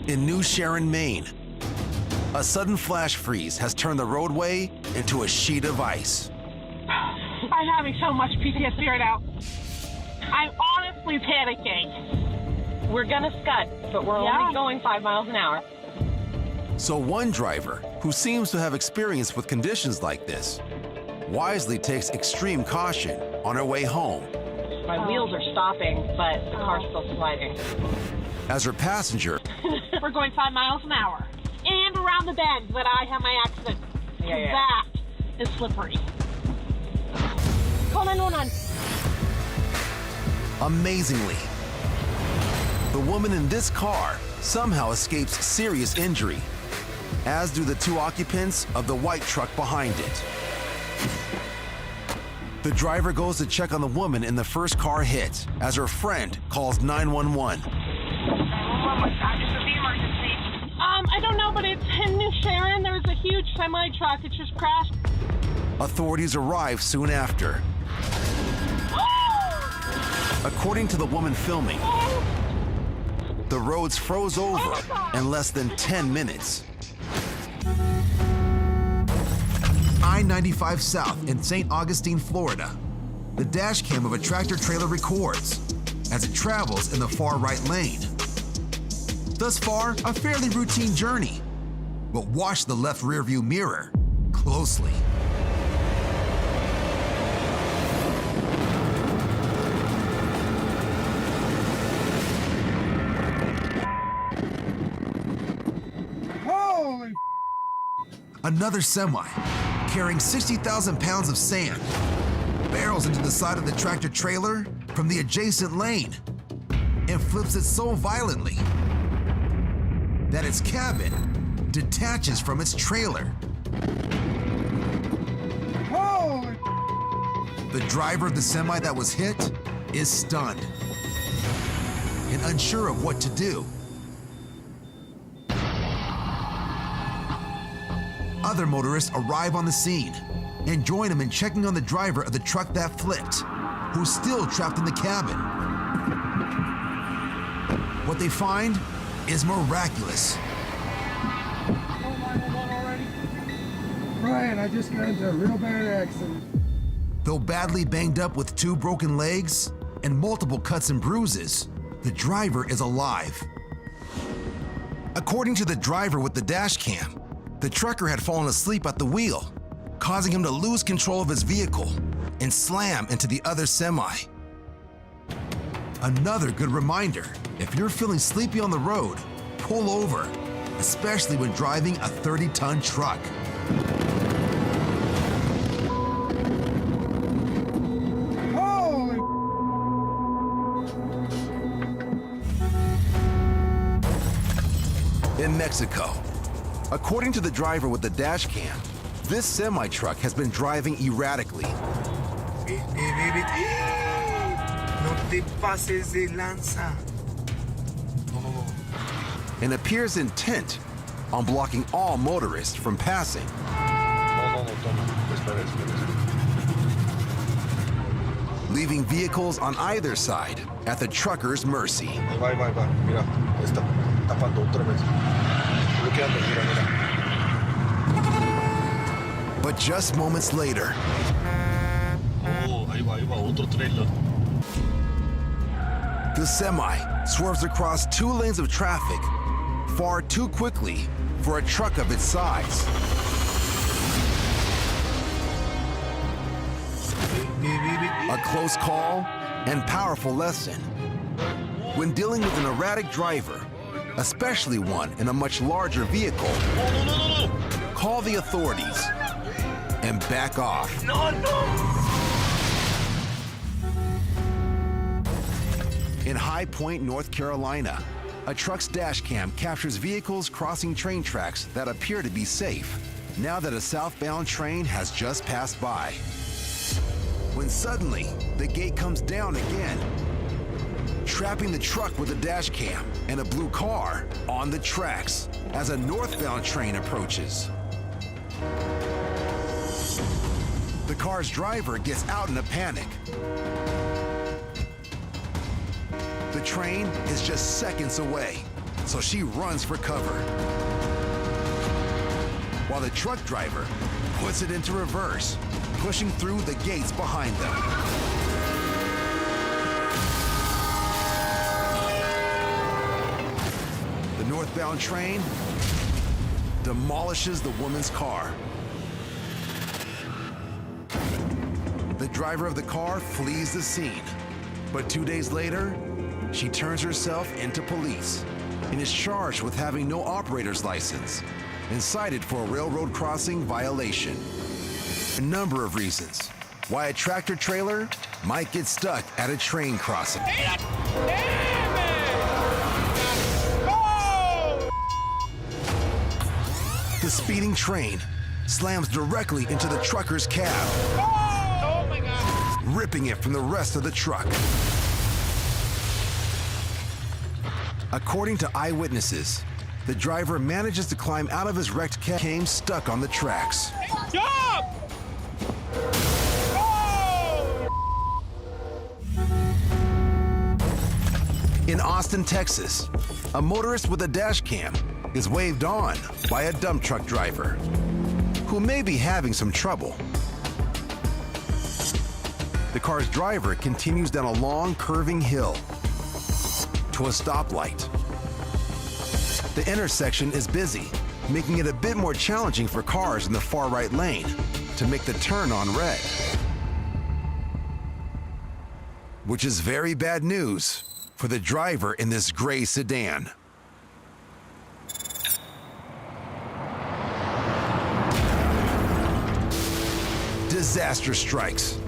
In New Sharon, Maine, a sudden flash freeze has turned the roadway into a sheet of ice. I'm having so much PTSD right now. I'm honestly panicking. We're gonna scud, but we're only going 5 miles an hour. So one driver, who seems to have experience with conditions like this, wisely takes extreme caution on her way home. My wheels are stopping, but the car's still sliding. As her passenger, We're going 5 miles an hour. And around the bend that I had my accident. That is slippery. Hold on. amazingly, the woman in this car somehow escapes serious injury, as do the two occupants of the white truck behind it. The driver goes to check on the woman in the first car hit as her friend calls 911. I don't know, but it's in New Sharon. There was a huge semi-truck. It just crashed. Authorities arrive soon after. According to the woman filming, the roads froze over in less than 10 minutes. I-95 South in St. Augustine, Florida. The dash cam of a tractor trailer records as it travels in the far right lane. Thus far, a fairly routine journey, but watch the left rearview mirror closely. Holy! Another semi, carrying 60,000 pounds of sand, barrels into the side of the tractor trailer from the adjacent lane and flips it so violently that its cabin detaches from its trailer. Holy! The driver of the semi that was hit is stunned and unsure of what to do. Other motorists arrive on the scene and join him in checking on the driver of the truck that flipped, who's still trapped in the cabin. What they find is miraculous. Brian, I just got into a real bad accident. Though badly banged up with 2 broken legs and multiple cuts and bruises, the driver is alive. According to the driver with the dash cam, the trucker had fallen asleep at the wheel, causing him to lose control of his vehicle and slam into the other semi. Another good reminder, if you're feeling sleepy on the road, pull over, especially when driving a 30-ton truck. Holy! In Mexico, according to the driver with the dash cam, this semi-truck has been driving erratically. No te pases de lanza. And appears intent on blocking all motorists from passing. Leaving vehicles on either side at the trucker's mercy. Va. Mira, está tapando otra vez. Bloqueando, mira. But just moments later, Oh, ahí va, otro trailer. the semi swerves across 2 lanes of traffic far too quickly for a truck of its size. A close call and powerful lesson. When dealing with an erratic driver, especially one in a much larger vehicle, call the authorities and back off. In High Point, North Carolina, a truck's dash cam captures vehicles crossing train tracks that appear to be safe, now that a southbound train has just passed by. When suddenly, the gate comes down again, trapping the truck with a dash cam and a blue car on the tracks as a northbound train approaches. The car's driver gets out in a panic. The train is just seconds away, so she runs for cover, while the truck driver puts it into reverse, pushing through the gates behind them. The northbound train demolishes the woman's car. The driver of the car flees the scene, but 2 days later, she turns herself into police and is charged with having no operator's license and cited for a railroad crossing violation. A number of reasons why a tractor trailer might get stuck at a train crossing. The speeding train slams directly into the trucker's cab, ripping it from the rest of the truck. According to eyewitnesses, the driver manages to climb out of his wrecked cab, came stuck on the tracks. Stop! In Austin, Texas, a motorist with a dash cam is waved on by a dump truck driver who may be having some trouble. The car's driver continues down a long, curving hill to a stoplight. The intersection is busy, making it a bit more challenging for cars in the far right lane to make the turn on red. Which is very bad news for the driver in this gray sedan. Disaster strikes.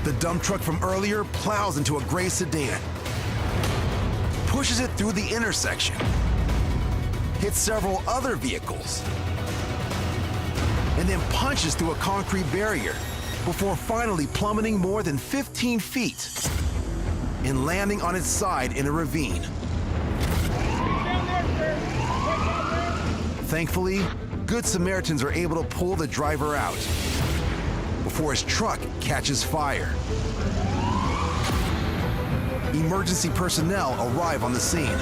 The dump truck from earlier plows into a gray sedan, pushes it through the intersection, hits several other vehicles, and then punches through a concrete barrier before finally plummeting more than 15 feet and landing on its side in a ravine. Thankfully, Good Samaritans are able to pull the driver out before his truck catches fire. Emergency personnel arrive on the scene.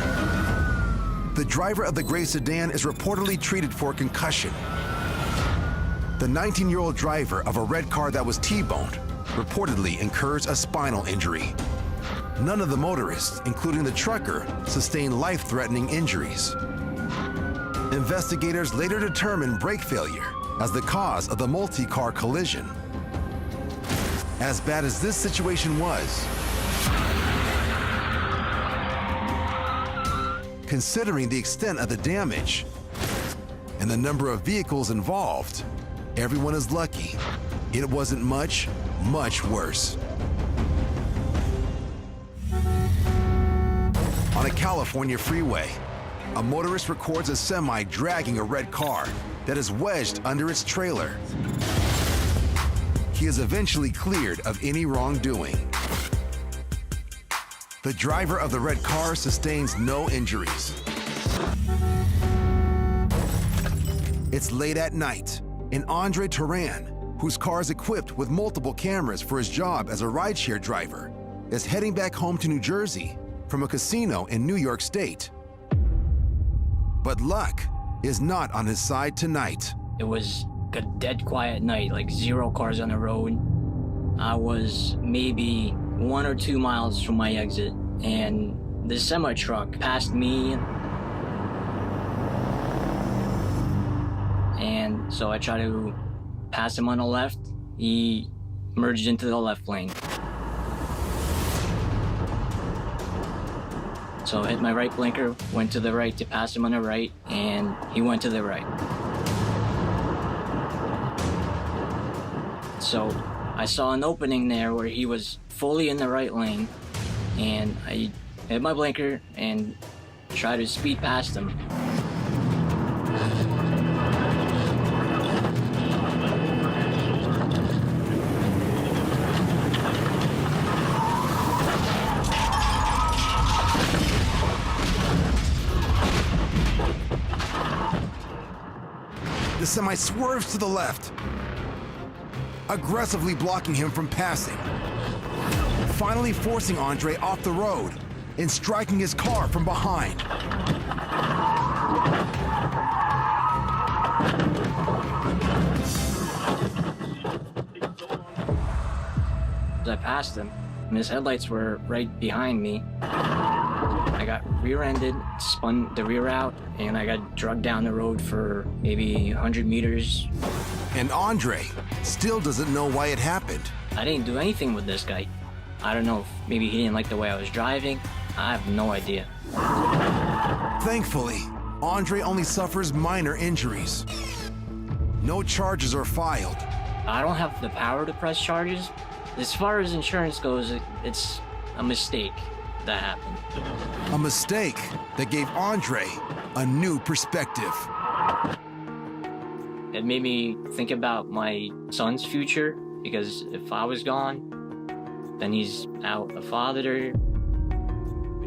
The driver of the gray sedan is reportedly treated for concussion. The 19-year-old driver of a red car that was T-boned reportedly incurs a spinal injury. None of the motorists, including the trucker, sustained life-threatening injuries. Investigators later determined brake failure as the cause of the multi-car collision. As bad as this situation was, considering the extent of the damage and the number of vehicles involved, everyone is lucky it wasn't much, much worse. On a California freeway, a motorist records a semi dragging a red car that is wedged under its trailer. He is eventually cleared of any wrongdoing. The driver of the red car sustains no injuries. It's late at night, and Andre Turan, whose car is equipped with multiple cameras for his job as a rideshare driver, is heading back home to New Jersey from a casino in New York State. But luck is not on his side tonight. It was a dead quiet night, like 0 cars on the road. I was maybe 1 or 2 miles from my exit, and the semi-truck passed me. And so I tried to pass him on the left. He merged into the left lane. So I hit my right blinker, went to the right to pass him on the right, and he went to the right. So I saw an opening there where he was fully in the right lane, and I hit my blinker and tried to speed past him. The semi swerves to the left, aggressively blocking him from passing. finally forcing Andre off the road and striking his car from behind. As I passed him, and his headlights were right behind me, I got rear-ended, spun the rear out, and I got dragged down the road for maybe 100 meters. And Andre still doesn't know why it happened. I didn't do anything with this guy. I don't know if maybe he didn't like the way I was driving. I have no idea. Thankfully, Andre only suffers minor injuries. No charges are filed. I don't have the power to press charges. As far as insurance goes, it's a mistake that happened. A mistake that gave Andre a new perspective. It made me think about my son's future, because if I was gone, then he's out a father.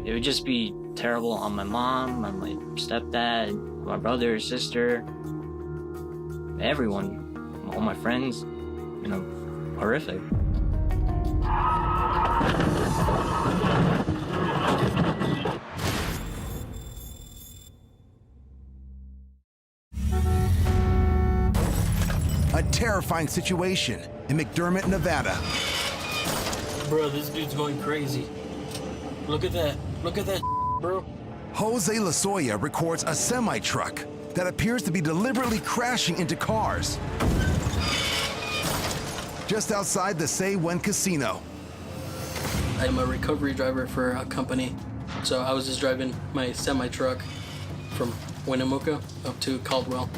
It would just be terrible on my mom, on my stepdad, my brother, sister, everyone, all my friends, horrific. A terrifying situation in McDermott, Nevada. Bro, this dude's going crazy. Look at that. Look at that, bro. Jose Lozoya records a semi-truck that appears to be deliberately crashing into cars just outside the Say When Casino. I'm a recovery driver for a company, so I was just driving my semi-truck from Winnemucca up to Caldwell,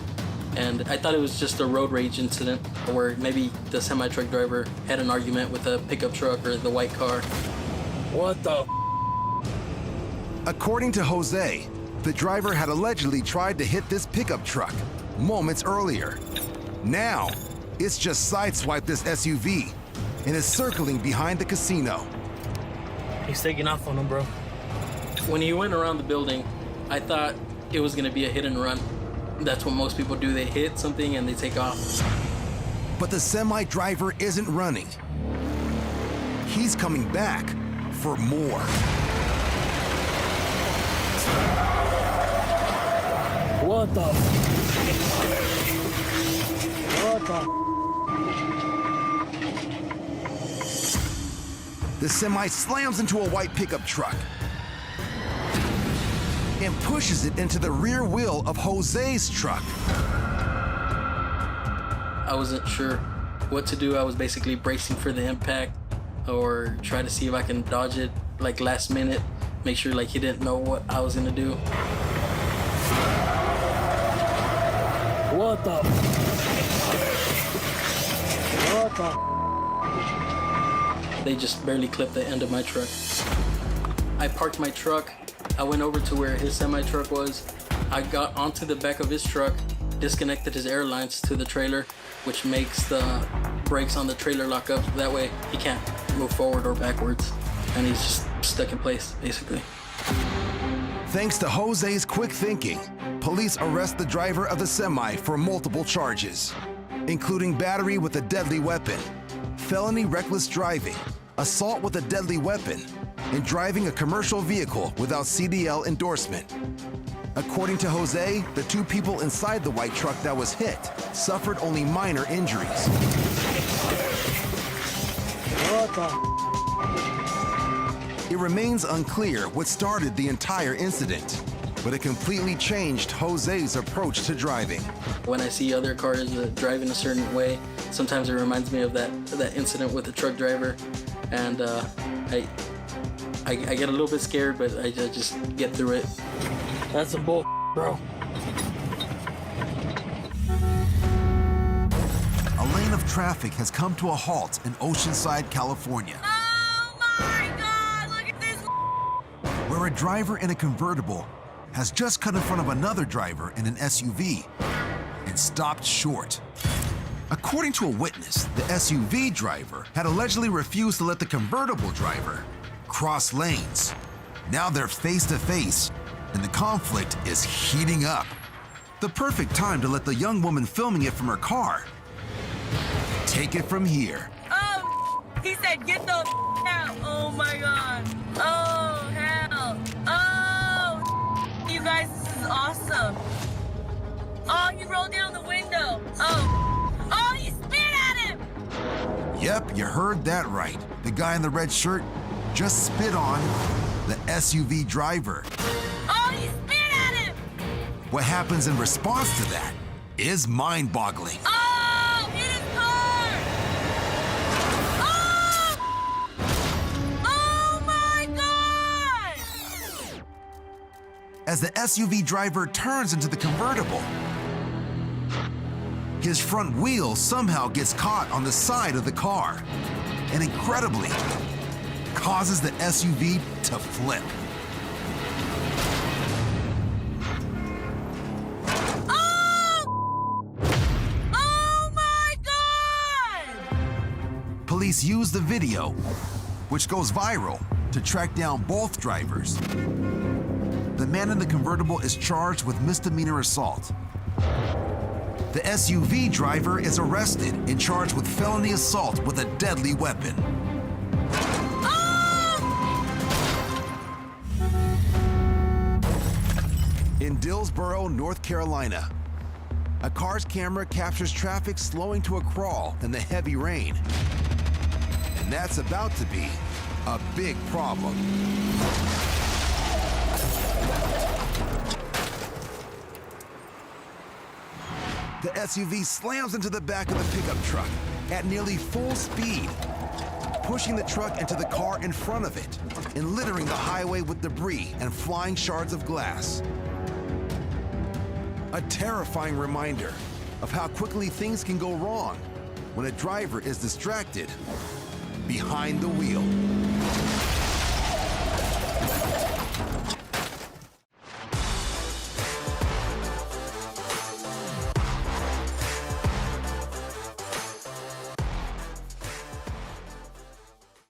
and I thought it was just a road rage incident where maybe the semi-truck driver had an argument with a pickup truck or the white car. What the? According to Jose, the driver had allegedly tried to hit this pickup truck moments earlier. Now, it's just sideswiped this SUV and is circling behind the casino. He's taking off on him, bro. When he went around the building, I thought it was gonna be a hit and run. That's what most people do. They hit something and they take off. But the semi-driver isn't running. He's coming back for more. What the? What the? The semi slams into a white pickup truck and pushes it into the rear wheel of Jose's truck. I wasn't sure what to do. I was basically bracing for the impact or try to see if I can dodge it like last minute, make sure like he didn't know what I was gonna do. What the? What the? They just barely clipped the end of my truck. I parked my truck. I went over to where his semi-truck was. I got onto the back of his truck, disconnected his air lines to the trailer, which makes the brakes on the trailer lock up. That way he can't move forward or backwards. And he's just stuck in place, basically. Thanks to Jose's quick thinking, police arrest the driver of the semi for multiple charges, including battery with a deadly weapon, felony reckless driving, assault with a deadly weapon, and driving a commercial vehicle without CDL endorsement. According to Jose, the two people inside the white truck that was hit suffered only minor injuries. It remains unclear what started the entire incident, but it completely changed Jose's approach to driving. When I see other cars driving a certain way, sometimes it reminds me of that incident with the truck driver, and I get a little bit scared, but I just get through it. That's some bull, bro. A lane of traffic has come to a halt in Oceanside, California. Oh my God, look at this. Where a driver in a convertible has just cut in front of another driver in an SUV and stopped short. According to a witness, the SUV driver had allegedly refused to let the convertible driver cross lanes. Now they're face to face, and the conflict is heating up. The perfect time to let the young woman filming it from her car take it from here. Oh, he said, get the out. Oh. Oh my god. Oh, hell. Oh, you guys, this is awesome. Oh, he rolled down the window. Oh, he spit at him. Yep, you heard that right. The guy in the red shirt just spit on the SUV driver. Oh, he spit at him. What happens in response to that is mind-boggling. Oh, hit his car. Oh my god. As the SUV driver turns into the convertible, his front wheel somehow gets caught on the side of the car and incredibly causes the SUV to flip. Oh my god. Police use the video, which goes viral, to track down both drivers. The man in the convertible is charged with misdemeanor assault. The SUV driver is arrested and charged with felony assault with a deadly weapon. In Dillsboro, North Carolina, a car's camera captures traffic slowing to a crawl in the heavy rain. And that's about to be a big problem. The SUV slams into the back of the pickup truck at nearly full speed, pushing the truck into the car in front of it and littering the highway with debris and flying shards of glass. A terrifying reminder of how quickly things can go wrong when a driver is distracted behind the wheel.